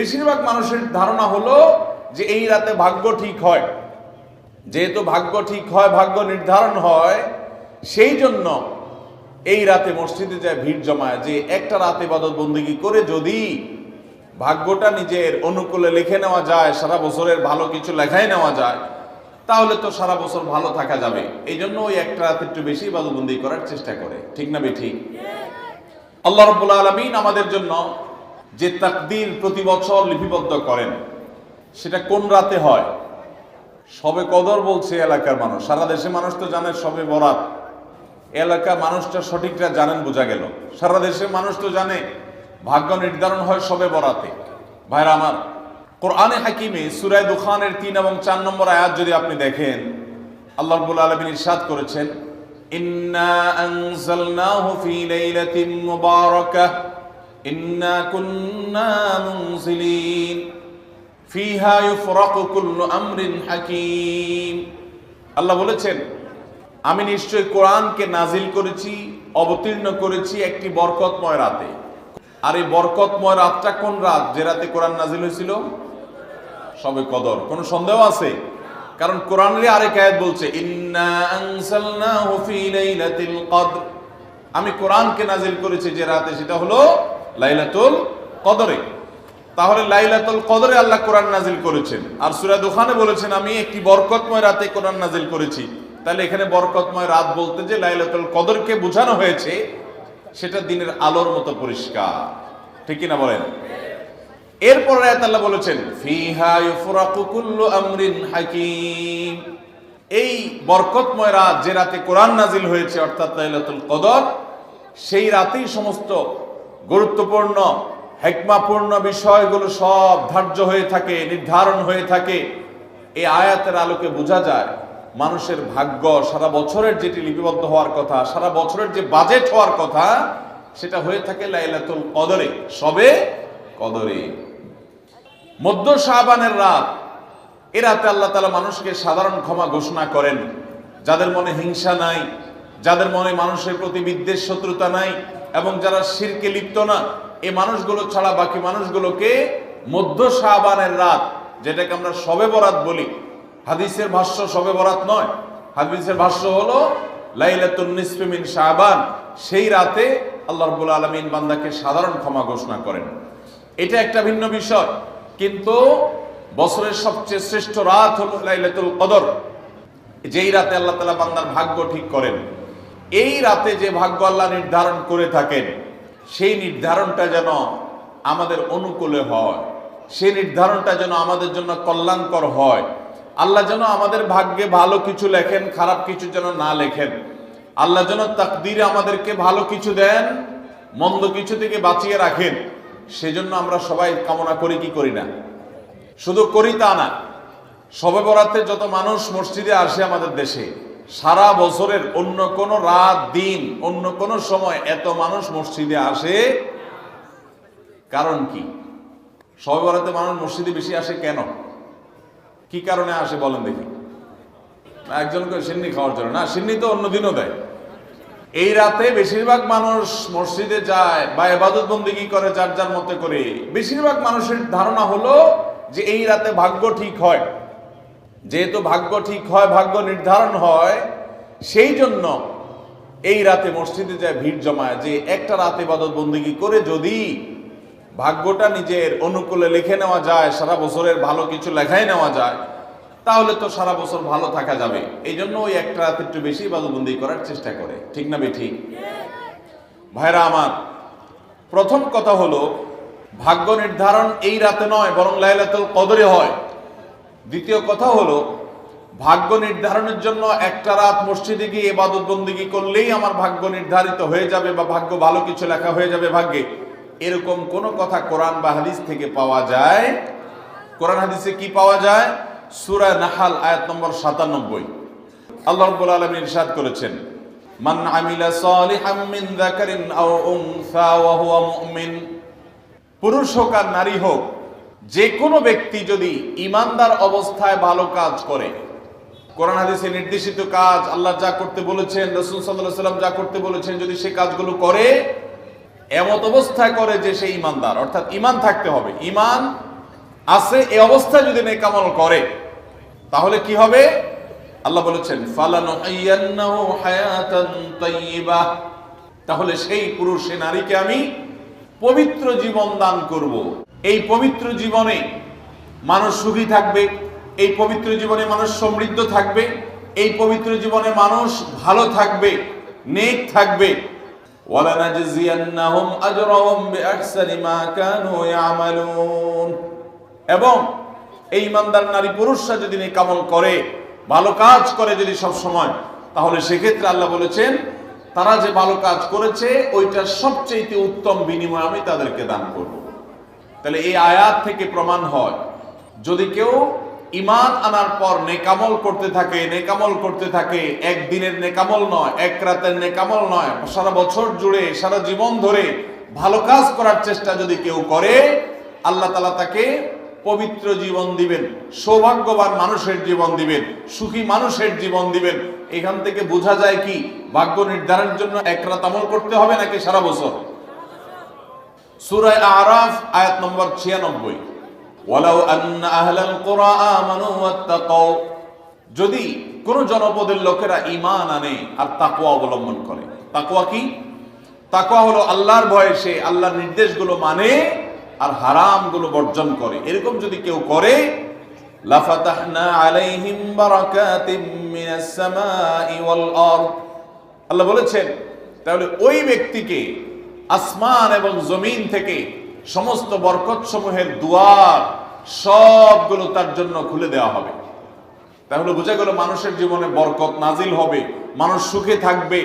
বেশিরভাগ মানুষের ধারণা হলো যে এই রাতে ভাগ্য ঠিক হয়। যেহেতু ভাগ্য ঠিক হয়, ভাগ্য নির্ধারণ হয়, সেই জন্য এই রাতে মসজিদে যায় ভিড় জমায়, যে একটা রাতে ইবাদত বন্দেগী করে যদি ভাগ্যটা নিজের অনুকূলে লিখে নেওয়া যায়, সারা বছরের ভালো কিছু লেখাই নেওয়া যায়, তাহলে তো সারা বছর ভালো থাকা যাবে। এই জন্য ওই একটা রাতে একটু বেশি ইবাদত বন্দেগী করার চেষ্টা করে। ঠিক না বেঠিক? আল্লাহ রাব্বুল আলামিন আমাদের জন্য যে তাকদীর প্রতি বছর লিপিবদ্ধ করেন, সেটা কোন রাতে হয়? শবে কদর বলছে এলাকার মানুষ, সারা দেশের মানুষ তো জানে শবে বরাত। এলাকার মানুষটা সঠিকটা জানেন, বোঝা গেল। সারা দেশের মানুষ তো জানে ভাগ্য নির্ধারণ হয় শবে বরাতে। ভাইরা আমার, কোরআনে হাকিমে সূরা দুখানের 3 এবং 4 নম্বর আয়াত যদি আপনি দেখেন, আল্লাহ রাব্বুল আলামিন ইরশাদ করেছেন, ইন্না আনজালনাহু ফি লাইলাতিন মুবারাকাহ ইন্না কুন্না মুনজিলিন ফিহা ইউফরাকু কুল্লু আমরিন হাকিম। আল্লাহ বলেছেন, আমি নিশ্চয় কোরআনকে নাজিল করেছি, অবতীর্ণ করেছি একটি বরকতময় রাতে। আর এই বরকতময় রাতটা কোন রাত? যে রাতে কোরআন নাজিল হয়েছিল শবে কদর। কোনো সন্দেহ আছে? কারণ কোরআনের আরেক আয়াত বলছে, ইন্না আনজালনাহু ফি লাইলাতিল কদর, আমি কোরআনকে নাজিল করেছি যে রাতে, সেটা হলো লাইলাতুল কদরে। তাহলে লাইলাতুল কদরে আল্লাহ কোরআন নাজিল করেছেন। আর সূরা দুখানে বলেছেন, আমি একটি বরকতময় রাতে কোরআন নাজিল করেছি। তাহলে এখানে বরকতময় রাত বলতে যে লাইলাতুল কদরকে বোঝানো হয়েছে, সেটা দিনের আলোর মতো পরিষ্কার। ঠিক কিনা বলেন? এরপরে আয়াত আল্লাহ বলেছেন, ফিহা ইউফরাকু কুল্লু আমরিন হাকিম, এই বরকতময় রাত যে রাতে কোরআন নাজিল হয়েছে, অর্থাৎ লাইলাতুল কদর, সেই রাতেই সমস্ত গুরুত্বপূর্ণ হিকমাপূর্ণ বিষয়গুলো সব ধার্য হয়ে থাকে, নির্ধারণ হয়ে থাকে। এই আয়াতের আলোকে বোঝা যায় মানুষের ভাগ্য সারা বছরের যেটি লিপিবদ্ধ হওয়ার কথা, সারা বছরের যে বাজেট হওয়ার কথা, সেটা হয়ে থাকে লাইলাতুল কদরে, শবে কদরে। মধ্য শাবানের রাত, এ রাতে আল্লাহ তাআলা মানুষকে সাধারণ ক্ষমা ঘোষণা করেন। যাদের মনে হিংসা নাই, যাদের মনে মানুষের প্রতি বিদ্বেষ শত্রুতা নাই, এবং যারা শিরকে লিপ্ত না, এই মানুষগুলো ছাড়া বাকি মানুষগুলোকে মধ্য শাবানের রাত, যেটাকে আমরা শবে বরাত বলি, হাদিসের ভাষ্য শবে বরাত নয়, হাদিসের ভাষ্য হলো লাইলাতুন নিসফি মিন শাবান, সেই রাতে আল্লাহ রাব্বুল আলামিন বান্দাকে সাধারণ ক্ষমা ঘোষণা করেন। এটা একটা ভিন্ন বিষয়, কিন্তু বছরের সবচেয়ে শ্রেষ্ঠ রাত হলো লাইলাতুল কদর, যেই রাতে আল্লাহ তাআলা বান্দার ভাগ্য ঠিক করেন। এই রাতে যে ভাগ্য আল্লাহ নির্ধারণ করে থাকেন, সেই নির্ধারণটা যেন আমাদের অনুকূলে হয়, সেই নির্ধারণটা যেন আমাদের জন্য কল্যাণকর হয়। আল্লাহ যেন আমাদের ভাগ্যে ভালো কিছু লেখেন, খারাপ কিছু যেন না লেখেন। আল্লাহ যেন তাকদীরে আমাদেরকে ভালো কিছু দেন, মন্দ কিছু থেকে বাঁচিয়ে রাখেন। সেজন্য আমরা সবাই কামনা করি কি করি না? শুধু করি তা না, শবে বরাতে যত মানুষ মসজিদে আসে আমাদের দেশে, সারা বছরের অন্য কোন রাত, দিন, অন্য কোন সময় এত মানুষ মসজিদে আসে। কারণ কি? শবে বরাতে মানুষ মসজিদে বেশি আসে কেন? কি কারণে আসে বলেন দেখি? একজনকে সিন্নি খাওয়ার জন্য না, সিন্নি তো অন্য দিনও দেয়। এই রাতে বেশিরভাগ মানুষ মসজিদে যায় বা ইবাদত বন্দেগী করে যার যার মতে করে। বেশিরভাগ মানুষের ধারণা হলো যে এই রাতে ভাগ্য ঠিক হয়। যেহেতু ভাগ্য ঠিক হয়, ভাগ্য নির্ধারণ হয়, সেই জন্য এই রাতে মসজিদে যায় ভিড় জমায়, যে একটা রাতে ইবাদত বন্দেগী করে যদি ভাগ্যটা নিজের অনুকূলে লিখে নেওয়া যায়, সারা বছরের ভালো কিছু লেখাই নেওয়া যায়, তাহলে তো সারা বছর ভালো থাকা যাবে। এই জন্য ওই একটা রাতে একটু বেশি ইবাদত বন্দেগী করার চেষ্টা করে। ঠিক না বেঠিক? ভাইরা আমার, প্রথম কথা হলো ভাগ্য নির্ধারণ এই রাতে নয়, বরং লাইলাতুল কদরে হয়। দ্বিতীয় কথা হলো ভাগ্য নির্ধারণের জন্য একটা রাত মসজিদে গিয়ে ইবাদত বন্দেগী করলেই আমার ভাগ্য নির্ধারিত হয়ে যাবে বা ভাগ্য ভালো কিছু লেখা হয়ে যাবে ভাগ্যে, এরকম কোন কথা কোরআন বা হাদিস থেকে পাওয়া যায়? কোরআন হাদিসে কি পাওয়া যায়? সূরা নাহাল আয়াত নম্বর 97, আল্লাহ রাব্বুল আলামিন ইরশাদ করেছেন, মান আমিলা সালিহাম মিন যাকারিন আও উনসা ওয়া হুয়া মুমিন, পুরুষ হোক আর নারী হোক, যে কোনো ব্যক্তি যদি ঈমানদার অবস্থায় ভালো কাজ করে, কোরআন হাদিসে নির্দেশিত কাজ, আল্লাহ যা করতে বলেছেন, রাসূল সাল্লাল্লাহু আলাইহি ওয়াসাল্লাম যা করতে বলেছেন, যদি সে কাজগুলো করে, এমত অবস্থায় করে যে সে ঈমানদার, অর্থাৎ ঈমান থাকতে হবে। ঈমান আছে, এই অবস্থায় যদি নেক আমল করে তাহলে কি হবে? আল্লাহ বলেছেন ফালানুহিয়ান্নাহু হায়াতান তাইয়্যিবাহ, তাহলে সেই পুরুষ সে নারীকে আমি পবিত্র জীবন দান করব। এই পবিত্র জীবনে মানুষ সুখী থাকবে, এই পবিত্র জীবনে মানুষ সমৃদ্ধ থাকবে, এই পবিত্র জীবনে মানুষ ভালো থাকবে, নেক থাকবে। ওয়ালানাজজিয়ান্নাহুম আজরাহুম বিআহসানি মা কানু ইয়ামালুন, এবং এই ইমানদার নারী পুরুষরা যদি নেক আমল করে, ভালো কাজ করে যদি সব সময়, তাহলে সেক্ষেত্রে আল্লাহ বলেছেন তারা যে ভালো কাজ করেছে ওইটা সবচেয়ে উত্তম বিনিময় আমি তাদেরকে দান করব। তাহলে এই আয়াত থেকে প্রমাণ হয় যদি কেউ ঈমান আনার পর নেকামল করতে থাকে, নেকামল করতে থাকে, একদিনের নেকামল নয়, এক রাতের নেকামল নয়, সারা বছর জুড়ে সারা জীবন ধরে ভালো কাজ করার চেষ্টা যদি কেউ করে, আল্লাহ তাআলা তাকে পবিত্র জীবন দিবেন, সৌভাগ্যবান মানুষের জীবন দিবেন, সুখী মানুষের জীবন দিবেন। এখান থেকে বোঝা যায় কি ভাগ্য নির্ধারণের জন্য এক রাত আমল করতে হবে নাকি সারা বছর? সূরা আরাফ আয়াত নম্বর 96, ওয়ালাউ আন্না আহলাল কুরা আমানু ওয়াত্তাকাউ, যদি কোন জনপদের লোকেরা ঈমান আনে আর তাকওয়া অবলম্বন করে। তাকওয়া কি? তাকওয়া হলো আল্লাহর ভয়ে সে আল্লাহর নির্দেশগুলো মানে আর হারামগুলো বর্জন করে। এরকম যদি কেউ করে, লাফাতাহনা আলাইহিম বারাকাতিম মিনাস সামাই ওয়াল আরদ, আল্লাহ বলেছেন তাহলে ওই ব্যক্তিকে আসমান এবং জমিন থেকে সমস্ত বরকত সমূহের দুয়ার সবগুলো তার জন্য খুলে দেওয়া হবে। তাহলে বোঝা গেল মানুষের জীবনে বরকত নাজিল হবে, মানুষ সুখে থাকবে,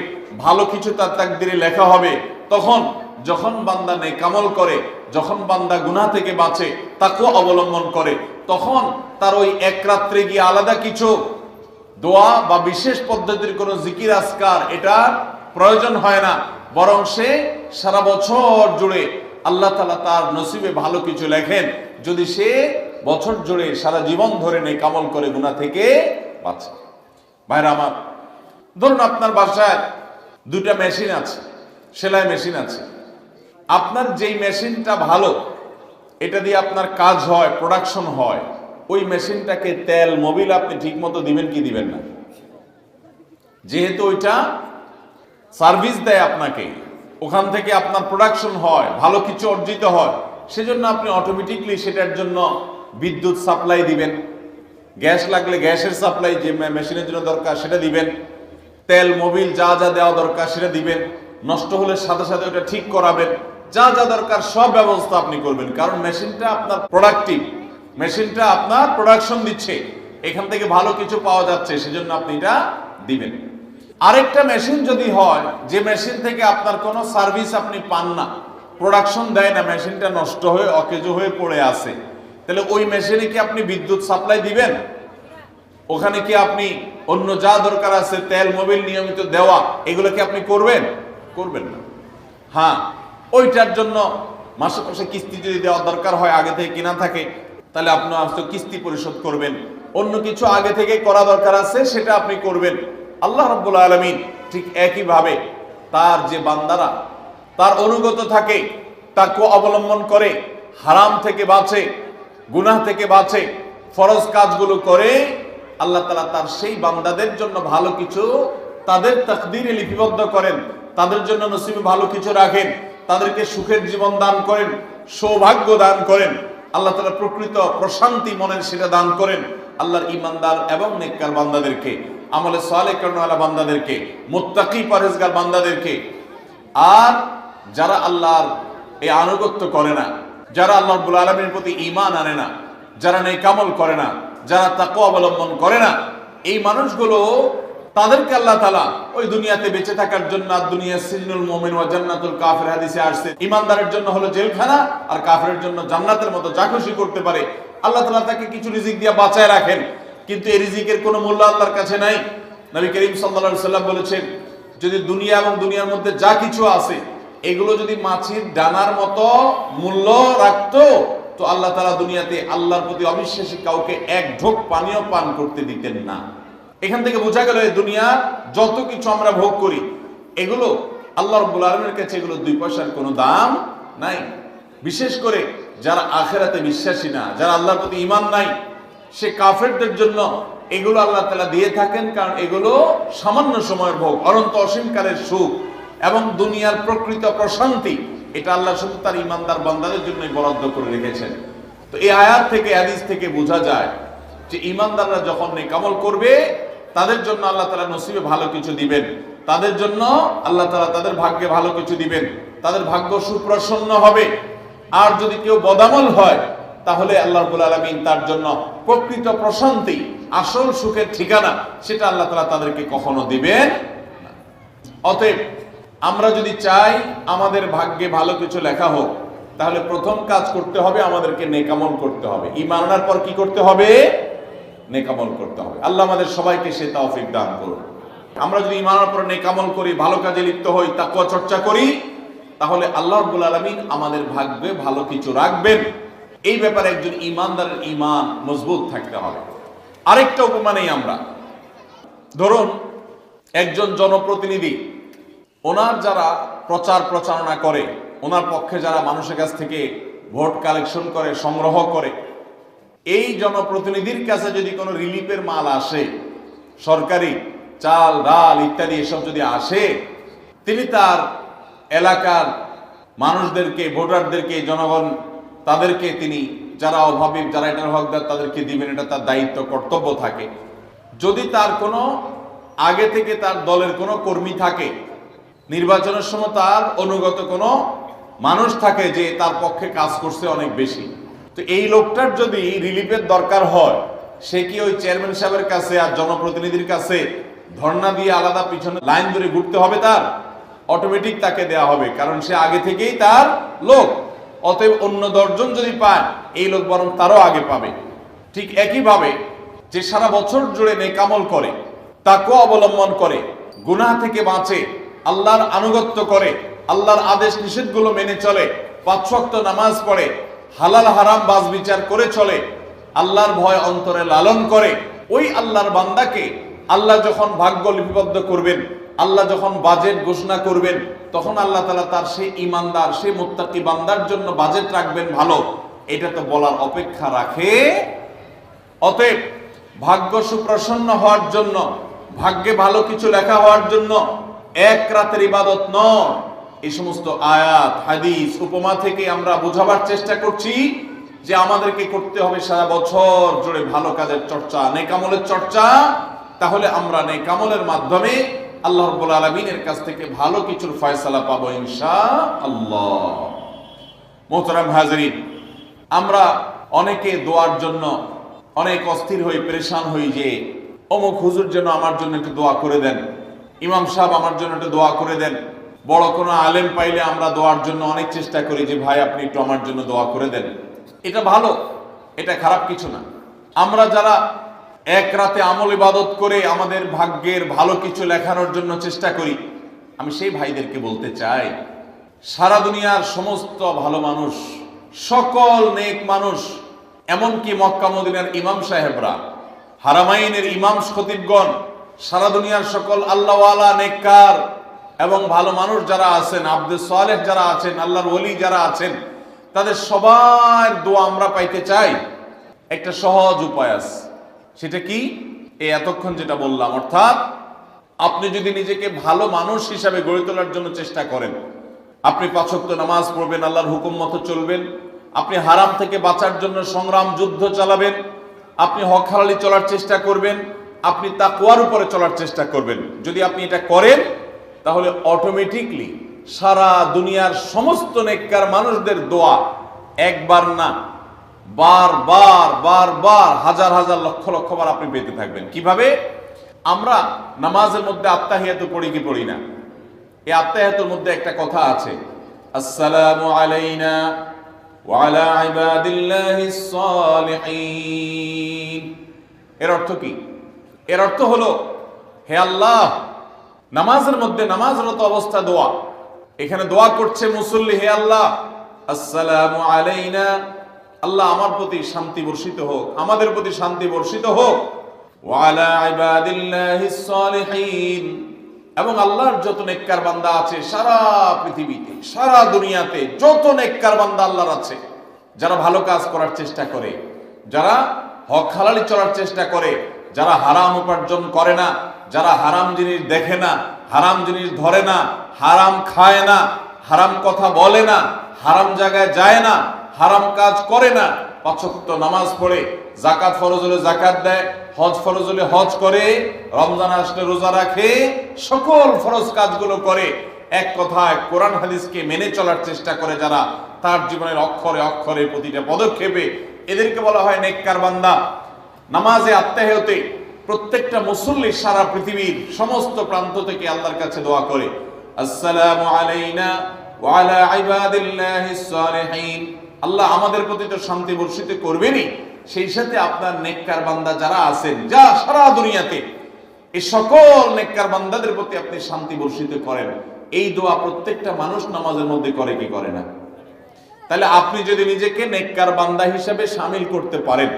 ভালো কিছু তার তাকদিরে লেখা হবে। তখন যখন বান্দা নেক আমল করে, যখন বান্দা গুনাহ থেকে বাঁচে, তাকওয়া অবলম্বন করে, তখন তার ওই এক রাত্রে গিয়ে আলাদা কিছু দোয়া বা বিশেষ পদ্ধতির কোনো জিকির আজকার এটা প্রয়োজন হয় না, বরং সে সারা বছর জুড়ে আল্লাহ তাআলা তার নসিবে ভালো কিছু লেখেন যদি সে বছর জুড়ে সারা জীবন ধরে নেক আমল করে গুনাহ থেকে বাঁচে। ভাইরা আমার, ধরুন আপনার বাসায় দুটা মেশিন আছে, সেলাই মেশিন আছে। আপনার যেই মেশিনটা ভালো, এটা দিয়ে আপনার কাজ হয়, প্রোডাকশন হয়, ওই মেশিনটাকে তেল মোবিল আপনি ঠিক মতো দিবেন কি দিবেন না? যেহেতু ওইটা সার্ভিস দেয় আপনাকে, ওখান থেকে আপনার প্রোডাকশন হয়, ভালো কিছু অর্জিত হয়, সেজন্য আপনি অটোমেটিকলি সেটার জন্য বিদ্যুৎ সাপ্লাই দিবেন, গ্যাস লাগলে গ্যাসের সাপ্লাই যে মেশিনের জন্য দরকার সেটা দিবেন, তেল মোবিল যা যা দেওয়া দরকার সেটা দিবেন, নষ্ট হলে সাথে সাথে ওটা ঠিক করাবেন, যা যা দরকার সব ব্যবস্থা আপনি করবেন। কারণ মেশিনটা আপনার প্রোডাক্টিভ, মেশিনটা আপনার প্রোডাকশন দিচ্ছে, এখান থেকে ভালো কিছু পাওয়া যাচ্ছে, সেজন্য আপনি এটা দিবেন। আরেকটা মেশিন যদি হয় যে মেশিন থেকে আপনার কোনো সার্ভিস আপনি পান না, প্রোডাকশন দেয় না, মেশিনটা নষ্ট হয়ে অকেজো হয়ে পড়ে আছে, তাহলে ওই মেশিনে কি আপনি বিদ্যুৎ সাপ্লাই দিবেন? ওখানে কি আপনি অন্য যা দরকার আছে তেল মোবিল নিয়মিত দেওয়া, এগুলো কি আপনি করবেন? করবেন না। হ্যাঁ, ওইটার জন্য মাসে মাসে কিস্তি যদি দেওয়ার দরকার হয়, আগে থেকে কিনা থাকে, তাহলে আপনি হয়তো কিস্তি পরিশোধ করবেন। অন্য কিছু আগে থেকে করা দরকার আছে সেটা আপনি করবেন। আল্লাহ রাব্বুল আলামিন ঠিক একইভাবে তার যে বান্দারা তার অনুগত থাকে, তাকওয়া অবলম্বন করে, হারাম থেকে বাঁচে, গুনাহ থেকে বাঁচে, ফরজ কাজগুলো করে, আল্লাহ তাআলা তার সেই বান্দাদের জন্য ভালো কিছু তাদের তাকদীরে লিপিবদ্ধ করেন, তাদের জন্য নসিবে ভালো কিছু রাখেন, তাদেরকে সুখের জীবন দান করেন, সৌভাগ্য দান করেন। আল্লাহ তাআলা প্রকৃত প্রশান্তি মনের সেটা দান করেন আল্লাহর ঈমানদার এবং নেককার বান্দাদেরকে, আমলে সালেহ কর্মওয়ালা বান্দাদেরকে, মুত্তাকি পরহেজগার বান্দাদেরকে। আর যারা আল্লাহর এই আনুগত্য করে না, যারা আল্লাহ রাব্বুল আলামিনের প্রতি ঈমান আনে না, যারা নেক আমল করে না, যারা তাকওয়া অবলম্বন করে না, এই মানুষগুলো তাদেরকে আল্লাহ তাআলা ওই দুনিয়াতে বেঁচে থাকার জন্য, দুনিয়া সিজনুল মুমিন ওয়া জান্নাতুল কাফির হাদিসে আসছে, ঈমানদারের জন্য হলো জেলখানা আর কাফিরের জন্য জান্নাতের মতো যা খুশি করতে পারে। আল্লাহ তাআলা তাকে কিছু রিজিক দিয়ে বাঁচায় রাখেন, কিন্তু এই রিজিকের কোনো মূল্য আল্লাহর কাছে নাই। নবী করিম সাল্লাল্লাহু আলাইহি সাল্লাম বলেছেন, যদি দুনিয়া এবং দুনিয়ার মধ্যে যা কিছু আছে এগুলো যদি মাছির ডানার মতো মূল্য রাখতো, তো আল্লাহ তাআলা দুনিয়াতে আল্লাহর প্রতি অবিশ্বাসী কাউকে এক ঢোক পানিও পান করতে দিতেন না। এখান থেকে বোঝা গেল এই দুনিয়া যত কিছু আমরা ভোগ করি এগুলো আল্লাহ রাব্বুল আলামিনের কাছে এগুলো দুই পয়সার কোনো দাম নাই। বিশেষ করে যারা আখিরাতে বিশ্বাসী না, যারা আল্লাহর প্রতি ঈমান নাই, সে কাফেরদের জন্য এগুলো আল্লাহ তাআলা দিয়ে থাকেন, কারণ এগুলো সামান্য সময়ের ভোগ, অনন্ত অসীমকালের সুখ এবং দুনিয়ার প্রকৃত প্রশান্তি। এটা আল্লাহ শুধু তার ঈমানদার বান্দাদের জন্যই বরাদ্দ করে রেখেছেন। তো এই আয়াত থেকে, হাদিস থেকে বোঝা যায় যে ঈমানদাররা যখন নেক আমল করবে তাদের জন্য আল্লাহ তাআলা নসিবে ভালো কিছু দিবেন, তাদের জন্য আল্লাহ তাআলা তাদের ভাগ্যে ভালো কিছু দিবেন, তাদের ভাগ্য সুপ্রসন্ন হবে। আর যদি কেউ বদামল হয় তাহলে আল্লাহ রাব্বুল আলামিন তার জন্য প্রকৃত প্রশান্তি, আসল সুখের ঠিকানা, সেটা আল্লাহ তাআলা তাদেরকে কখনো দিবেন না। অতএব আমরা যদি চাই আমাদের ভাগ্যে ভালো কিছু লেখা হোক, তাহলে প্রথম কাজ করতে হবে, আমাদেরকে নেক আমল করতে হবে। ঈমান আনার পর কি করতে হবে? নেক আমল করতে হবে। আল্লাহ আমাদের সবাইকে সে তৌফিক দান করুন। আমরা যদি ঈমান আনার পর নেক আমল করি, ভালো কাজে লিপ্ত হই, তাকওয়া চর্চা করি, তাহলে আল্লাহ রাব্বুল আলামিন আমাদের ভাগ্যে ভালো কিছু রাখবেন। এই ব্যাপারে একজন ঈমানদারের ঈমান মজবুত থাকতে হবে। আরেকটা উপমা নেই আমরা। ধরুন একজন জনপ্রতিনিধি, ওনার যারা প্রচার প্রচারণা করে, ওনার পক্ষে যারা মানুষের কাছ থেকে ভোট কালেকশন করে, সংগ্রহ করে, এই জনপ্রতিনিধির কাছে যদি কোনো রিলিফের মাল আসে, সরকারি চাল ডাল ইত্যাদি এসব যদি আসে, তিনি তার এলাকার মানুষদেরকে, ভোটারদেরকে, জনগণ তাদেরকে তিনি, যারা অভাবী, যারা এটার হকদার, তাদেরকে দিবেন। এটা তার দায়িত্ব, কর্তব্য থাকে। যদি তার কোনো আগে থেকে তার দলের কোনো কর্মী থাকে, নির্বাচনের সময় তার অনুগত কোনো মানুষ থাকে যে তার পক্ষে কাজ করছে অনেক বেশি, তো এই লোকটার যদি রিলিফের দরকার হয়, সে কি ওই চেয়ারম্যান সাহেবের কাছে আর জনপ্রতিনিধির কাছে ধর্ণা দিয়ে আলাদা পিছনে লাইন ধরে ঘুরতে হবে? তার অটোমেটিক তাকে দেয়া হবে, কারণ সে আগে থেকেই তার লোক। অতএব অন্য 10 জন যদি পায়, এই লোক বরং তারও আগে পাবে। ঠিক একইভাবে যে সারা বছর জুড়ে নেক আমল করে, তাকওয়া অবলম্বন করে, গুনাহ থেকে বাঁচে, আল্লাহর আনুগত্য করে, আল্লাহর আদেশ নিষেধগুলো মেনে চলে, 5 ওয়াক্ত নামাজ পড়ে, হালাল হারাম বাজ বিচার করে চলে, আল্লাহর ভয় অন্তরে লালন করে, ওই আল্লাহর বান্দাকে আল্লাহ যখন ভাগ্য লিপিবদ্ধ করবেন, আল্লাহ যখন বাজেট ঘোষণা করবেন, তখন আল্লাহ তাআলা তার সেই ঈমানদার, সেই মুত্তাকি বান্দার জন্য বাজেট রাখবেন ভালো। এটা তো বলার অপেক্ষা রাখে। অতএব ভাগ্য সুপ্রসন্ন হওয়ার জন্য, ভাগ্যে ভালো কিছু লেখা হওয়ার জন্য এক রাতের ইবাদত নয়। এই সমস্ত আয়াত, হাদিস, উপমা থেকে আমরা বোঝাবার চেষ্টা করছি যে আমাদেরকে করতে হবে সারা বছর জুড়ে ভালো কাজের চর্চা, নেক আমলের চর্চা। তাহলে আমরা নেক আমলের মাধ্যমে আল্লাহ রাব্বুল আলামিনের কাছ থেকে ভালো কিছুর ফয়সালা পাবো ইনশাআল্লাহ। মোহতারাম হাজরিন, আমরা অনেকে দোয়ার জন্য অনেক অস্থির হই, পেরেশান হই যে অমুক হুজুর যেন আমার জন্য একটু দোয়া করে দেন, ইমাম সাহেব আমার জন্য একটু দোয়া করে দেন। বড় কোনো আলেম পাইলে আমরা দোয়ার জন্য অনেক চেষ্টা করি যে ভাই আপনি একটু আমার জন্য দোয়া করে দেন। এটা ভালো, এটা খারাপ কিছু না। আমরা যারা এক রাতে আমল ইবাদত করে আমাদের ভাগ্যের ভালো কিছু লেখানোর জন্য চেষ্টা করি, আমি সেই ভাইদেরকে বলতে চাই, সারা দুনিয়ার সমস্ত ভালো মানুষ, সকল নেক মানুষ, এমনকি মক্কা মদিনার ইমাম সাহেবরা, হারামাইনের ইমাম খতিবগণ, সারা দুনিয়ার সকল আল্লাহওয়ালা, নেককার এবং ভালো মানুষ যারা আছেন, আব্দুস সালেহ যারা আছেন, আল্লাহর ওলি যারা আছেন, তাদের সবার দোয়া আমরা পাইতে চাই। একটা সহজ উপায় আছে, সেটা কি? এই এতক্ষণ যেটা বললাম, অর্থাৎ আপনি যদি নিজেকে ভালো মানুষ হিসাবে গড়ে তোলার জন্য চেষ্টা করেন, আপনি 5 ওয়াক্ত নামাজ পড়বেন, আল্লাহর হুকুম মতো চলবেন, আপনি হারাম থেকে বাঁচার জন্য সংগ্রাম যুদ্ধ চালাবেন, আপনি হক হালালি চলার চেষ্টা করবেন, আপনি তাকওয়ার উপরে চলার চেষ্টা করবেন। যদি আপনি এটা করেন, তাহলে অটোমেটিকলি সারা দুনিয়ার সমস্ত নেককার মানুষদের দোয়া একবার না, বারবার বারবার, হাজার হাজার লক্ষ লক্ষ বার আপনি পেতে থাকবেন। কিভাবে? আমরা নামাজের মধ্যে আত্তাহিয়াতু পড়ি কি পড়ি না? এই আত্তাহিয়াতুর মধ্যে একটা কথা আছে, আসসালামু আলাইনা ওয়া আলা ইবাদিল্লাহিস সালিহিন। এর অর্থ কি? এর অর্থ হলো, হে আল্লাহ, নামাজের মধ্যে নামাজরত অবস্থা দোয়া, এখানে দোয়া করছে মুসল্লি, হে আল্লাহ, আসসালামু আলাইনা, আল্লাহ আমার প্রতি শান্তি বর্ষিত হোক, আমাদের প্রতি শান্তি বর্ষিত হোক, ওয়া আলা ইবাদিল্লাহিস সালিহিন, এবং আল্লাহর যত নেককার বান্দা আছে সারা পৃথিবীতে, সারা দুনিয়াতে যত নেককার বান্দা আল্লাহর আছে, যারা ভালো কাজ করার চেষ্টা করে, যারা হক হালালি চলার চেষ্টা করে, যারা হারাম উপার্জন করে না, যারা হারাম জিনিস দেখে না, হারাম জিনিস ধরে না, হারাম খায় না, হারাম কথা বলে না, হারাম জায়গায় যায় না, হারাম কাজ করে না, 5 ওয়াক্ত নামাজ পড়ে, যাকাত ফরজ হলে যাকাত দেয়, হজ ফরজ হলে হজ করে, রমজান আসলে রোজা রাখে, সকল ফরজ কাজগুলো করে, এক কথায় কোরআন হাদিসকে মেনে চলার চেষ্টা করে যারা, তার জীবনের অক্ষরে অক্ষরে প্রতিটা পদক্ষেপে, এদেরকে বলা হয় নেককার বান্দা। নামাজে আত্মাহতে প্রত্যেকটা মুসল্লি সারা পৃথিবীর সমস্ত প্রান্ত থেকে আল্লাহর কাছে দোয়া করে, আসসালামু আলাইনা ওয়া আলা ইবাদিল্লাহিস সালিহিন, আল্লাহ আমাদের প্রতি তো শান্তি বর্ষিত করবেনই, সেই সাথে আপনার নেককার বান্দা যারা আছেন, যা সারা দুনিয়াতে, এই সকল নেককার বান্দাদের প্রতি আপনি শান্তি বর্ষিত করেন। এই দোয়া প্রত্যেকটা মানুষ নামাজের মধ্যে করে কি করে না? তাহলে আপনি যদি নিজেকে নেককার বান্দা হিসেবে শামিল করতে পারেন,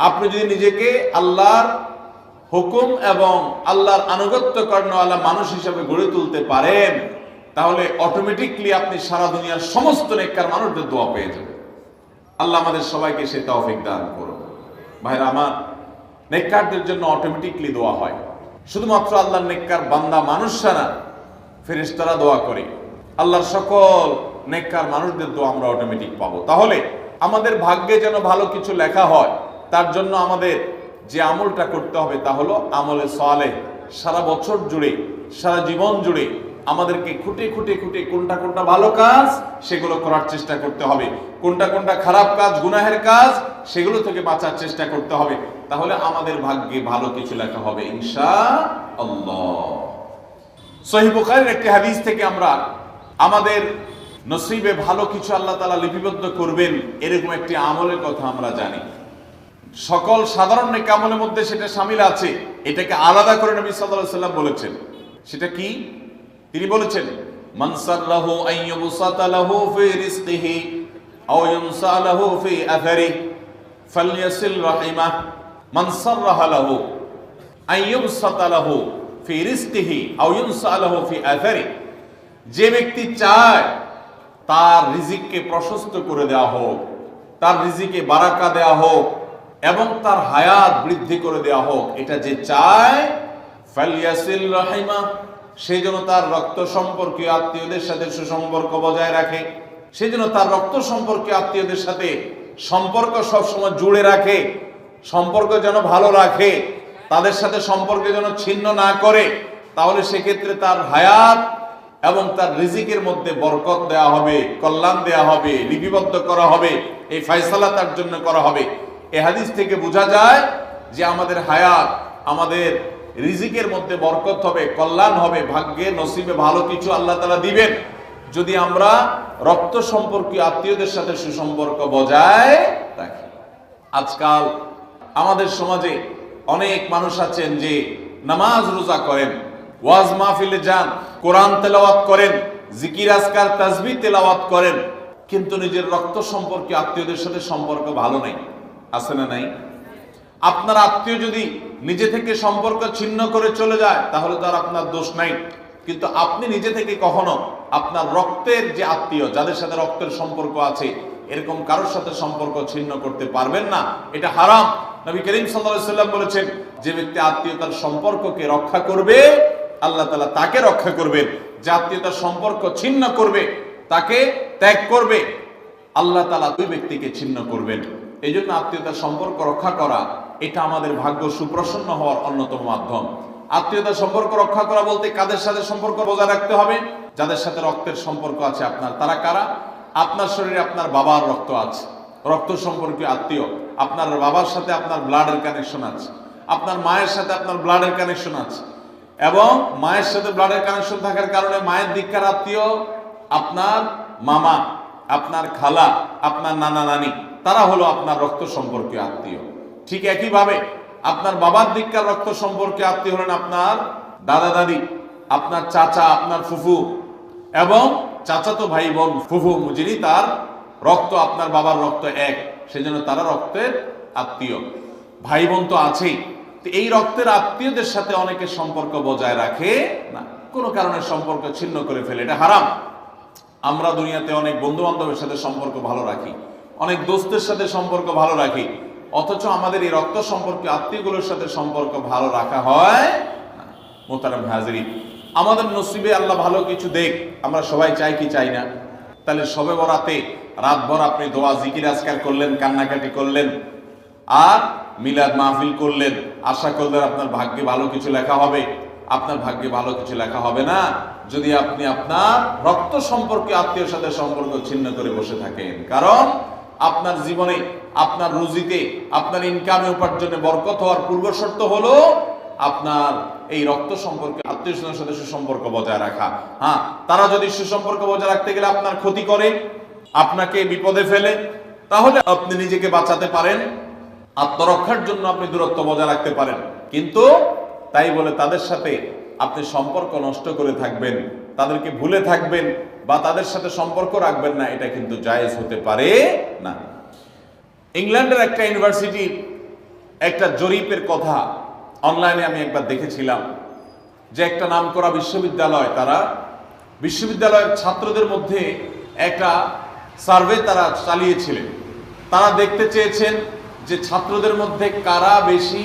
আপনি যদি নিজেকে আল্লাহর হুকুম এবং আল্লাহর আনুগত্য করানোওয়ালা মানুষ হিসেবে গড়ে তুলতে পারেন, তাহলে অটোমেটিকলি আপনি সারা দুনিয়ার সমস্ত নেককার মানুষদের দোয়া পেয়ে যাবেন। আল্লাহ আমাদের সবাইকে সে তৌফিক দান করুন। ভাইরা আমার, নেককারদের জন্য অটোমেটিকলি দোয়া হয়। শুধুমাত্র আল্লাহর নেককার বান্দা মানুষরা না, ফেরেশতারা দোয়া করে। আল্লাহর সকল নেককার মানুষদের দোয়া আমরা অটোমেটিক পাবো। তাহলে আমাদের ভাগ্যে যেন ভালো কিছু লেখা হয়, তার জন্য আমাদের যে আমলটা করতে হবে তা হলো আমলে সালেহ। সারা বছর জুড়ে, সারা জীবন জুড়ে আমাদেরকে খুঁটে খুঁটে খুঁটে কোনটা কোনটা ভালো কাজ সেগুলো করার চেষ্টা করতে হবে, কোনটা কোনটা খারাপ কাজ, গুনাহের কাজ, সেগুলো থেকে বাঁচার চেষ্টা করতে হবে। তাহলে আমাদের ভাগ্যে ভালো কিছু লেখা হবে ইনশাআল্লাহ। সহিহ বুখারীর একটি হাদিস থেকে আমরা আমাদের নসিবে ভালো কিছু আল্লাহ তাআলা লিপিবদ্ধ করবেন এরকম একটি আমলের কথা আমরা জানি। সকল সাধারণ নেক আমলের মধ্যে সেটা শামিল আছে, এটাকে আলাদা করে নবী সাল্লাল্লাহু আলাইহি ওয়াসাল্লাম বলেছেন। সেটা কি? তিনি বলেছেন, মান সাল্লাহু আইয়ুবসাতা লাহু ফি রিজকিহি আও ইউনসা লাহু ফি আথারিহি ফালইয়াসিল রাহিমাহ। মান সাররাহা লাহু আইয়ুবসাতা লাহু ফি রিজকিহি আও ইউনসা লাহু ফি আথারিহি, যে ব্যক্তি চায় তার রিজিককে প্রশস্ত করে দেওয়া হোক, তার রিজিকে বারাকা দেওয়া হোক এবং তার হায়াত বৃদ্ধি করে দেওয়া হোক, এটা যে চায়, ফালইয়াসিল রাহিমাহ, সেই জন্য তার রক্ত সম্পর্কীয় আত্মীয়দের সাথে সুসম্পর্ক বজায় রাখে, সেই জন্য তার রক্ত সম্পর্কীয় আত্মীয়দের সাথে সম্পর্ক সবসময় জুড়ে রাখে, সম্পর্ক যেন ভালো রাখে, তাদের সাথে সম্পর্ক যেন ছিন্ন না করে। তাহলে সেক্ষেত্রে তার হায়াত এবং তার রিজিকের মধ্যে বরকত দেয়া হবে, কল্যাণ দেয়া হবে, লিপিবদ্ধ করা হবে, এই ফয়সালা তার জন্য করা হবে। এই হাদিস থেকে বোঝা যায় যে আমাদের হায়াত, আমাদের রিজিকের মধ্যে বরকত হবে, কল্যাণ হবে, ভাগ্যে নসিবে ভালো কিছু আল্লাহ তাআলা দিবেন যদি আমরা রক্ত সম্পর্কীয় আত্মীয়দের সাথে সুসম্পর্ক বজায় রাখি। আজকাল আমাদের সমাজে অনেক মানুষ আছেন যে নামাজ রোজা করেন, ওয়াজ মাহফিলে যান, কোরআন তেলাওয়াত করেন, জিকির আজকার তাসবিহ তেলাওয়াত করেন, কিন্তু নিজের রক্ত সম্পর্কে আত্মীয়দের সাথে সম্পর্ক ভালো নাই। আছে না নাই? আপনার আত্মীয় যদি নিজে থেকে সম্পর্ক ছিন্ন করে চলে যায় তাহলে তো আর আপনার দোষ নাই, কিন্তু আপনি নিজে থেকে কখনো আপনার রক্তের যে আত্মীয়, যাদের সাথে রক্তের সম্পর্ক আছে, এরকম কারোর সাথে সম্পর্ক ছিন্ন করতে পারবেন না। এটা হারাম। নবী করিম সাল্লাল্লাহু আলাইহি ওয়াসাল্লাম বলেছেন, যে ব্যক্তি আত্মীয়তার সম্পর্ককে রক্ষা করবে আল্লাহ তাআলা তাকে রক্ষা করবেন, যে আত্মীয়তার সম্পর্ক ছিন্ন করবে, তাকে ত্যাগ করবে, আল্লাহ তাআলা ওই ব্যক্তিকে ছিন্ন করবেন। এই জন্য আত্মীয়তার সম্পর্ক রক্ষা করা এটা আমাদের ভাগ্য সুপ্রসন্ন হওয়ার অন্যতম মাধ্যম। আত্মীয়তার সম্পর্ক রক্ষা করা বলতে কাদের সাথে সম্পর্ক বজায় রাখতে হবে? যাদের সাথে রক্তের সম্পর্ক আছে আপনার। তারা কারা? আপনার শরীরে আপনার বাবার রক্ত আছে, রক্ত সম্পর্কীয় আত্মীয়। আপনার বাবার সাথে আপনার ব্লাডের কানেকশন আছে, আপনার মায়ের সাথে আপনার ব্লাডের কানেকশন আছে, এবং মায়ের সাথে ব্লাডের কানেকশন থাকার কারণে মায়ের দিককার আত্মীয় আপনার মামা, আপনার খালা, আপনার নানা নানি, তারা হলো আপনার রক্ত সম্পর্কীয় আত্মীয়। ঠিক একইভাবে আপনার বাবার দিককার রক্ত সম্পর্কে আত্মীয় হলেন আপনার দাদা দাদি, আপনার চাচা, আপনার ফুফু এবং চাচাতো ভাই বোন, ফুফু যিনি তার রক্ত আপনার বাবার রক্ত এক, সেজন্য তারা রক্তের আত্মীয়। ভাই বোন তো আছেই। এই রক্তের আত্মীয়দের সাথে অনেকে সম্পর্ক বজায় রাখে না, কোনো কারণে সম্পর্ক ছিন্ন করে ফেলে, এটা হারাম। আমরা দুনিয়াতে অনেক বন্ধু বান্ধবের সাথে সম্পর্ক ভালো রাখি, অনেক দোস্তের সাথে সম্পর্ক ভালো রাখি, অথচ আমাদের এই রক্ত সম্পর্কে আত্মীয়গুলোর সাথে সম্পর্ক ভালো রাখা হয় না। মোহতারাম হাজিরিন, আমাদের নসিবে আল্লাহ ভালো কিছু দেখ, আমরা সবাই চাই কি চাই না? তাহলে শবে বরাতে রাতভর আপনি দোয়া জিকির আজকার করলেন, কান্নাকাটি করলেন, আর মিলাদ মাহফিল করলেন, আশা করলেন আপনার ভাগ্যে ভালো কিছু লেখা হবে। আপনার ভাগ্যে ভালো কিছু লেখা হবে না যদি আপনি আপনার রক্ত সম্পর্কে আত্মীয়র সাথে সম্পর্ক ছিন্ন করে বসে থাকেন। কারণ আপনার জীবনে, আপনার রুজিতে, আপনার ইনকামে, উপার্জনে বরকত হওয়ার পূর্ব শর্ত হলো আপনার এই রক্ত সম্পর্কে আত্মীয় স্বজনের সাথে সুসম্পর্ক বজায় রাখা। হ্যাঁ, তারা যদি সুসম্পর্ক বজায় রাখতে গেলে আপনার ক্ষতি করে, আপনাকে বিপদে ফেলে, তাহলে আপনি নিজেকে বাঁচাতে পারেন, আত্মরক্ষার জন্য আপনি দূরত্ব বজায় রাখতে পারেন। কিন্তু তাই বলে তাদের সাথে আপনি সম্পর্ক নষ্ট করে থাকবেন, তাদেরকে ভুলে থাকবেন বা তাদের সাথে সম্পর্ক রাখবেন না, এটা কিন্তু জায়েজ হতে পারে না। ইংল্যান্ডের একটা ইউনিভার্সিটির একটা জরিপের কথা অনলাইনে আমি একবার দেখেছিলাম, যে একটা নামকরা বিশ্ববিদ্যালয়, তারা বিশ্ববিদ্যালয়ের ছাত্রদের মধ্যে একটা সার্ভে তারা চালিয়েছিলেন। তারা দেখতে চেয়েছেন যে ছাত্রদের মধ্যে কারা বেশি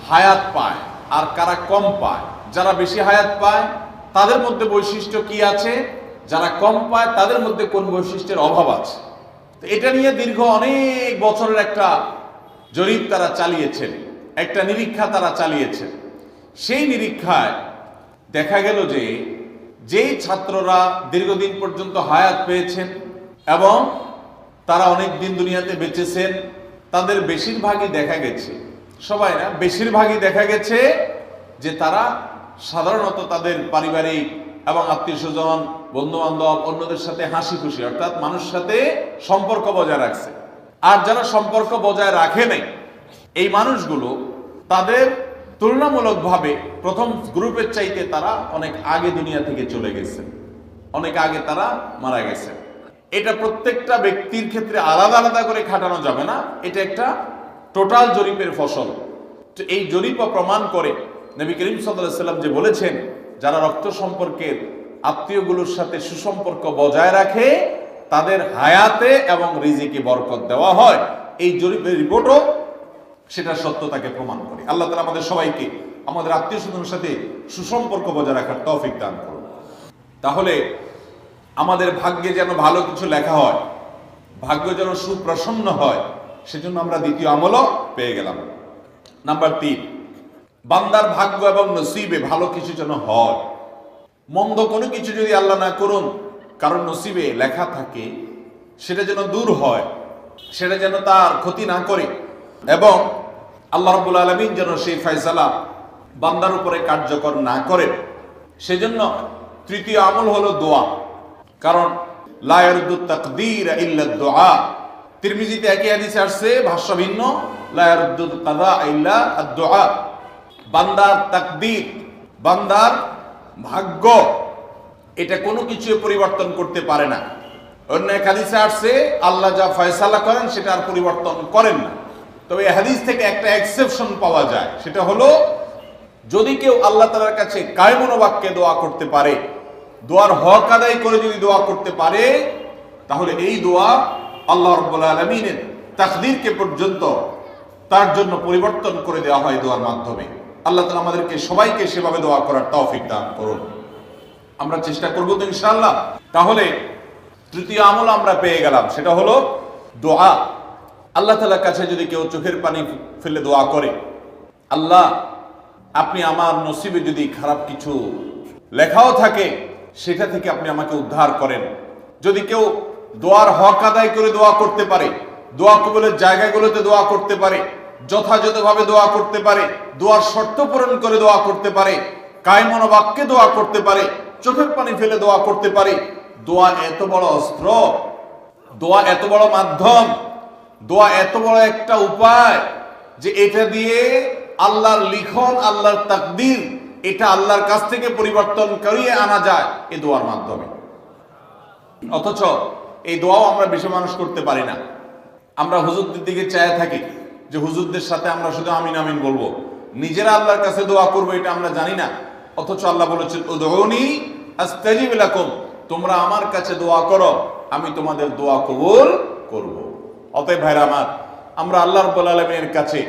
হায়াত পায় আর কারা কম পায়। যারা বেশি হায়াত পায় তাদের মধ্যে বৈশিষ্ট্য কি আছে, যারা কম পায় তাদের মধ্যে কোন বৈশিষ্ট্যের অভাব আছে। তো এটা নিয়ে দীর্ঘ অনেক বছরের একটা জরিপ তারা চালিয়েছেন, একটা নিরীক্ষা তারা চালিয়েছেন। সেই নিরীক্ষায় দেখা গেল যে যেই ছাত্ররা দীর্ঘদিন পর্যন্ত হায়াত পেয়েছেন এবং তারা অনেক দিন দুনিয়াতে বেঁচেছেন, তাদের বেশিরভাগই দেখা গেছে, সবাই না, বেশিরভাগই দেখা গেছে যে তারা সাধারণত তাদের পারিবারিক এবং আত্মীয় স্বজন, বন্ধু বান্ধব, অন্যদের সাথে হাসি খুশি, অর্থাৎ মানুষের সাথে সম্পর্ক বজায় রাখছে। আর যারা সম্পর্ক বজায় রাখে নাই, এই মানুষগুলো তাদের তুলনামূলকভাবে প্রথম গ্রুপের চাইতে তারা অনেক আগে দুনিয়া থেকে চলে গেছে, অনেক আগে তারা মারা গেছে। এটা প্রত্যেকটা ব্যক্তির ক্ষেত্রে আলাদা আলাদা করে খাটানো যাবে না, এটা একটা টোটাল জরিপের ফসল। তো এই জরিপ প্রমাণ করে নবী করিম সাল্লাল্লাহু আলাইহি ওয়াসাল্লাম যে বলেছেন, যারা রক্ত সম্পর্কের আত্মীয়গুলোর সাথে সুসম্পর্ক বজায় রাখে তাদের হায়াতে এবং রিজিকে বরকত দেওয়া হয়। এই জরিপের রিপোর্টও সেটা সত্যতাকে প্রমাণ করে। আল্লাহ তাআলা আমাদের সবাইকে আমাদের আত্মীয় স্বজনের সাথে সুসম্পর্ক বজায় রাখার তৌফিক দান করুন। তাহলে আমাদের ভাগ্যে যেন ভালো কিছু লেখা হয়, ভাগ্য যেন সুপ্রসন্ন হয়, সেজন্য আমরা দ্বিতীয় আমলও পেয়ে গেলাম। নাম্বার 3, বান্দার ভাগ্য এবং নসিবে ভালো কিছু যেন হয়। মন্দ কোনো কিছু যদি আল্লাহ না করুন কারণ নসিবে লেখা থাকে, সেটা যেন দূর হয়, সেটা যেন তার ক্ষতি না করে, এবং আল্লাহ রাব্বুল আলামিন যেন সেই ফয়সালা বান্দার উপরে কার্যকর না করে। সেজন্য তৃতীয় আমল হলো দোয়া। কারণ লা ইয়ারুদ্দু তাকদীর ইল্লা দুআ। তিরমিজিতে একই হাদিসে আসছে, ভাষ্য ভিন্ন, লা ইয়ারুদ্দু কাযা ইল্লা আদ-দুআ। বান্দার তাকদীর, বান্দার ভাগ্য, এটা কোনো কিছু পরিবর্তন করতে পারে না। অন্য এক হাদিসে আসছে, আল্লাহ যা ফয়সালা করেন সেটা আর পরিবর্তন করেন না। তবে এই হাদিস থেকে একটা এক্সেপশন পাওয়া যায়, সেটা হলো যদি কেউ আল্লাহ তাআলার কাছে কায়মন বাক্যে দোয়া করতে পারে, দোয়ার হক আদায় করে যদি দোয়া করতে পারে, তাহলে এই দোয়া আল্লাহ রাব্বুল আলামিনের তাকদীরকে পর্যন্ত তার জন্য পরিবর্তন করে দেওয়া হয় দোয়ার মাধ্যমে। আল্লাহ তাআলা আমাদেরকে সবাইকে সেভাবে দোয়া করার তৌফিক দান করুন। আমরা চেষ্টা করব তো ইনশাআল্লাহ। তাহলে তৃতীয় আমল আমরা পেয়ে গেলাম, সেটা হলো দোয়া। আল্লাহ তাআলার কাছে যদি কেউ চোখের পানি ফেলে দোয়া করে, আল্লাহ আপনি আমার নসিবে যদি খারাপ কিছু লেখাও থাকে সেটা থেকে আপনি আমাকে উদ্ধার করেন। যদি কেউ দোয়ার হক আদায় করে দোয়া করতে পারে, দোয়া কবুলের জায়গাগুলোতে দোয়া করতে পারে, যথাযথভাবে দোয়া করতে পারে, দোয়ার শর্ত পূরণ করে দোয়া করতে পারে, কায়মন বাক্যে দোয়া করতে পারে, চোখের পানি ফেলে দোয়া করতে পারে, দোয়া এত বড় অস্ত্র, দোয়া এত বড় মাধ্যম, দোয়া এত বড় একটা উপায় যে এটা দিয়ে আল্লাহর লিখন, আল্লাহর তাকদীর, এটা আল্লাহর কাছ থেকে পরিবর্তন করিয়ে আনা যায় এই দোয়ার মাধ্যমে। অথচ এই দোয়াও আমরা বেশি মানুষ করতে পারি না। আমরা হুজুরদের দিকে চায় থাকি যে হুজুরদের সাথে আমরা শুধু আমিন আমিন বলবো, নিজেরা আল্লাহর কাছে দোয়া করবো এটা আমরা জানি না। অথচ আল্লাহ বলেছেন, উদউনি আস্তাজিব লাকুম, তোমরা আমার কাছে দোয়া করো, আমি তোমাদের দোয়া কবুল করব। অতএব ভাইরা আমার, আমরা আল্লাহ রাব্বুল আলামিনের কাছে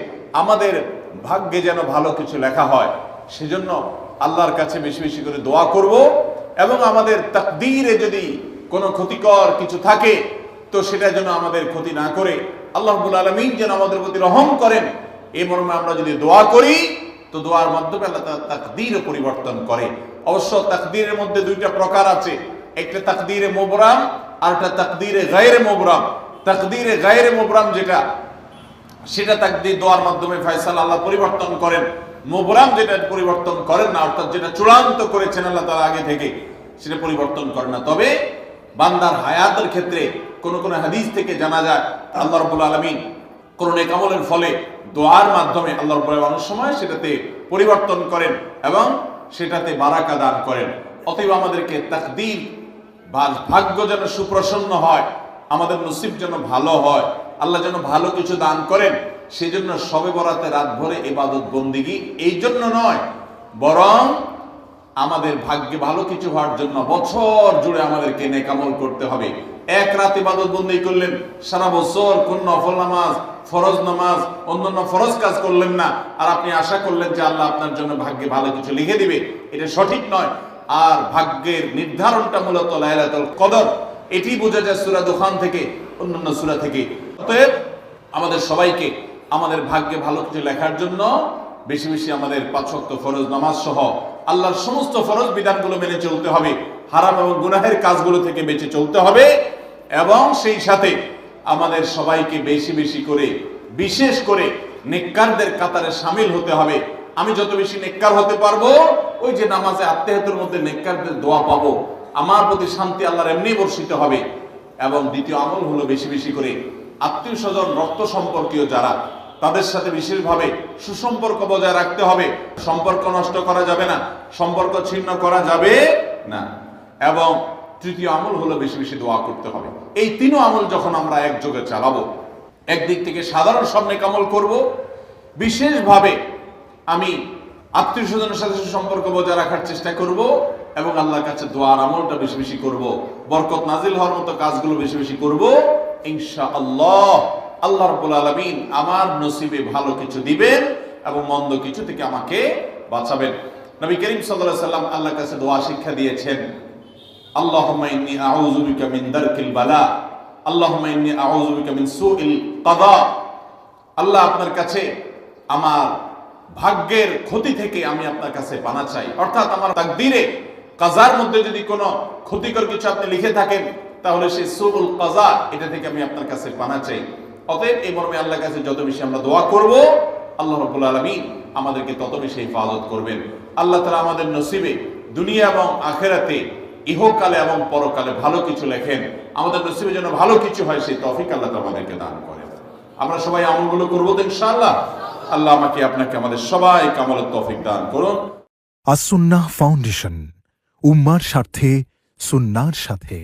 আমাদের ভাগ্যে যেন ভালো কিছু লেখা হয়, সেজন্য আল্লাহর কাছে বেশি বেশি করে দোয়া করব। এবং আমাদের তাকদীরে যদি কোনো ক্ষতিকর কিছু থাকে তো সেটা যেন আমাদের ক্ষতি না করে আল্লাহ রাব্বুল আলামিন যেন আমাদের প্রতি রহম করেন, এই মর্মে আমরা যদি দোয়া করি তো দোয়ার মাধ্যমে আল্লাহ তাআলা তাকদীরও পরিবর্তন করে। অবশ্য তাকদীরের মধ্যে দুইটা প্রকার আছে, একটা তাকদীরে মুবরাম আর একটা তাকদীরে গায়রে মুবরাম। তাকদীরে গায়রে মুবরাম যেটা, সেটা তাকদীর দোয়ার মাধ্যমে ফয়সালা আল্লাহ পরিবর্তন করেন। মুবরাম যেটা পরিবর্তন করেন না, অর্থাৎ যেটা চূড়ান্ত করেছেন আল্লাহ তাআলা আগে থেকে, সেটা পরিবর্তন করেন না। তবে বান্দার হায়াতের ক্ষেত্রে কোন কোন হাদিস থেকে জানা যায় আল্লাহ রাব্বুল আলামিন কোন নেক আমলের ফলে দোয়ার মাধ্যমে আল্লাহ রাব্বুল আলামিন অনেক সময় সেটাতে পরিবর্তন করেন এবং সেটাতে বারাকা দান করেন। অতএব আমাদেরকে তাকদীর বা ভাগ্য যেন সুপ্রসন্ন হয়, আমাদের নসিব যেন ভালো হয়, আল্লাহ যেন ভালো কিছু দান করেন, সেই জন্য শবে বরাতে রাত ভরে ইবাদত বন্দিগি এই জন্য নয়, বরং আমাদের ভাগ্যে ভালো কিছু হওয়ার জন্য বছর জুড়ে আমাদেরকে নেক আমল করতে হবে। এক রাত ইবাদত বন্দেগি করলেন, সারা বছর কোন নফল নামাজ, ফরজ নামাজ, অন্যান্য ফরজ কাজ করলেন না, আর আপনি আশা করলেন যে আল্লাহ আপনার জন্য ভাগ্যে ভালো কিছু লিখে দিবে, এটা সঠিক নয়। আর ভাগ্যের নির্ধারণটা মূলত লাইলাতুল কদর, এটি বোঝা যায় সূরা দুখান থেকে, অন্যান্য সূরা থেকে। অতএব আমাদের সবাইকে আমাদের ভাগ্যে ভালো কিছু লেখার জন্য বেশি বেশি আমাদের 5 ওয়াক্ত ফরজ নামাজ সহ আল্লাহর সমস্ত ফরজ বিধানগুলো মেনে চলতে হবে, হারাম এবং গুনাহের কাজগুলো থেকে বেঁচে চলতে হবে, এবং সেই সাথে আমাদের সবাইকে বেশি বেশি করে বিশেষ করে নেককারদের কাতারে শামিল হতে হবে। আমি যত বেশি নেককার হতে পারবো, ওই যে নামাজে আত্মীয়তার মধ্যে নেককারদের দোয়া পাবো, আমার প্রতি শান্তি আল্লাহর এমনি বর্ষিত হবে। এবং দ্বিতীয় আমল হলো বেশি বেশি করে আত্মীয় স্বজন, রক্ত সম্পর্কীয় যারা, তাদের সাথে বিশেষভাবে সুসম্পর্ক বজায় রাখতে হবে। সম্পর্ক নষ্ট করা যাবে না, সম্পর্ক ছিন্ন করা যাবে না। এবং তৃতীয় আমল হলো বেশি বেশি দোয়া করতে হবে। এই তিনও আমল যখন আমরা একযোগে চালাবো, একদিক থেকে সাধারণ সব নেক আমল করব, বিশেষভাবে আমি আত্মীয় স্বজনের সাথে সুসম্পর্ক বজায় রাখার চেষ্টা করব, এবং আল্লাহর কাছে দোয়ার আমলটা বেশি বেশি করব, বরকত নাজিল হওয়ার মতো কাজগুলো বেশি বেশি করব, ইনশাআল্লাহ আল্লাহ রাব্বুল আলামিন আমার নসিবে ভালো কিছু দিবেন এবং মন্দ কিছু থেকে আমাকে বাঁচাবেন। নবী করিম সাল্লাল্লাহু আলাইহি সাল্লাম আল্লাহর কাছে দোয়া শিক্ষা দিয়েছেন, আল্লাহুম্মা ইন্নী আউযু বিকা মিন দারকিল বালা, আল্লাহুম্মা ইন্নী আউযু বিকা মিন সুইল কাদা। আল্লাহ, আপনার কাছে আমার ভাগ্যের ক্ষতি থেকে আমি আপনার কাছে পানা চাই। অর্থাৎ আমার তাকদীরে কাজার মধ্যে যদি কোনো ক্ষতিকর কিছু আপনি লিখে থাকেন, তাহলে সেই সুউল কাজা, এটা থেকে আমি আপনার কাছে পানা চাই। অতএব এই মর্মে আল্লাহর কাছে যত বেশি আমরা দোয়া করব, আল্লাহ রাব্বুল আলামিন আমাদেরকে তত বেশি হিফাজত করবেন। আল্লাহ তাআলা আমাদের নসিবে দুনিয়া এবং আখিরাতে, ইহকালে এবং পরকালে ভালো কিছু লেখেন, আমাদের নসিবে যেন ভালো কিছু হয় সেই তৌফিক আল্লাহ তাআলা আমাদেরকে দান করেন। আমরা সবাই আমলগুলো করবো তো ইনশাআল্লাহ। আল্লাহ আমাকে আপনাকে আমাদের সবাইকে আমলের তৌফিক দান করুন। আস-সুন্নাহ ফাউন্ডেশন, উম্মার স্বার্থে সুন্নাহর সাথে।